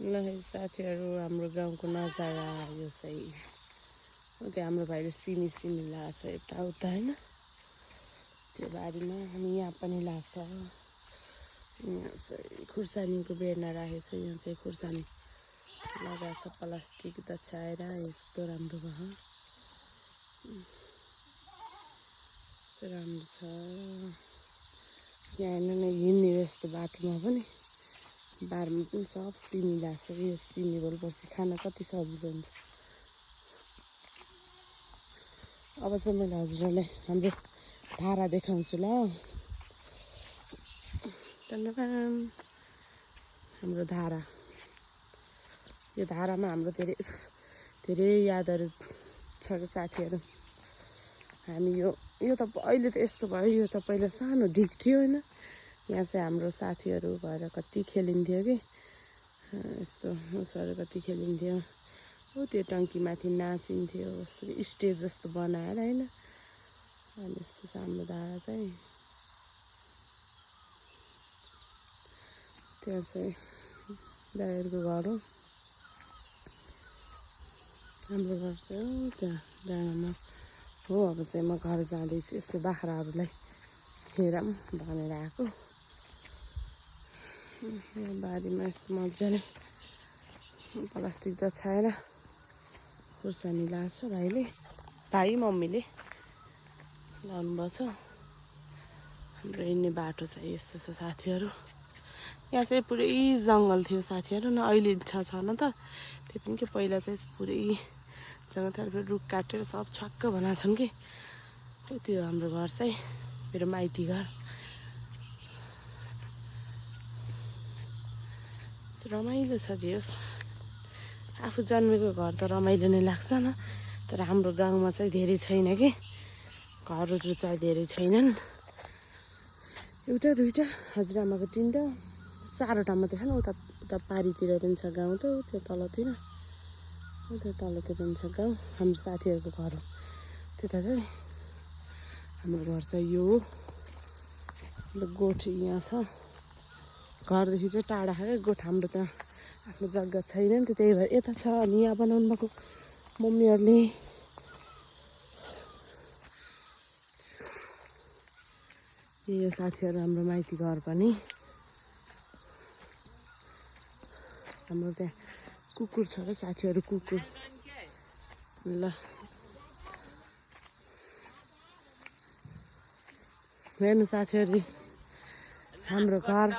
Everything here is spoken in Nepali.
ल साथीहरू हाम्रो गाउँको नजारा यो चाहिँ त्यहाँ हाम्रो भाइले सिमी लगाएको छ यताउता होइन त्यो बारीमा अनि यहाँ पनि लाग्छ। यहाँ चाहिँ खुर्सानीको बेर्ना राखेको छ। यहाँ चाहिँ खुर्सानी लगाएको छ प्लास्टिक दछाएर यस्तो राम्रो भयो राम्रो छ। यहाँ हेर्नु न हिँड्ने यस्तो बाटोमा पनि बारमा पनि सब सिमी लाग्छ। यो सिमी भएपछि खाना कति सजिलो हुन्छ। अब चाहिँ मैले हजुरहरूलाई हाम्रो धारा देखाउँछु ल। हाम्रो धारा, यो धारामा हाम्रो धेरै यादहरू छ साथीहरू। हामी यो त अहिले त यस्तो भयो, यो त पहिला सानो ढिक थियो होइन। यहाँ चाहिँ हाम्रो साथीहरू भएर कति खेलिन्थ्यो कि यस्तो उसहरू कति खेलिन्थ्यो। हो त्यो टङ्कीमाथि नाचिन्थ्यो यसरी स्टेज जस्तो बनाएर होइन। अनि यस्तो छ हाम्रो धारा चाहिँ। त्यहाँ चाहिँ दाइहरूको घर हो। हाम्रो घर चाहिँ त्यहाँ डाँडामा हो। अब चाहिँ म घर जाँदैछु। यस्तो बाख्राहरूलाई हेरौँ भनेर आएको। बारीमा यस्तो मजाले प्लास्टिक दछाएर खुर्सानी लाग्छ भाइ मम्मीले लानुभएको छ। हाम्रो हिँड्ने बाटो चाहिँ यस्तो छ साथीहरू। यहाँ चाहिँ पुरै जङ्गल थियो साथीहरू न, अहिले छैन त। त्यो पनि के पहिला चाहिँ पुरै जङ्गल रुख काटेर सब छक्क बनाएको छन् कि। त्यो हाम्रो घर चाहिँ मेरो माइती घर। रमाइलो छ जे होस्। आफू जन्मेको घर त रमाइलो नै लाग्छ न। तर हाम्रो गाउँमा चाहिँ धेरै छैन कि, घरहरू चाहिँ धेरै छैनन्। एउटा दुईवटा हजुरआमाको 3टा 4वटा मात्रै छन्। उता पारीतिर पनि छ गाउँ त, त्यो तलतिर पनि छ गाउँ। हाम्रो साथीहरूको घर हो त्यता चाहिँ। हाम्रो घर चाहिँ यो हो। गोठ यहाँ छ। घरदेखि चाहिँ टाढा खायो गोठ। हाम्रो त्यहाँ आफ्नो जग्गा छैन नि त, त्यही भएर यता छ। अनि यहाँ बनाउनु भएको मम्मीहरूले। यो साथीहरू हाम्रो माइती घर पनि। हाम्रो त्यहाँ कुकुर छ र साथीहरू, कुकुर ल हेर्नु साथीहरू हाम्रो घर।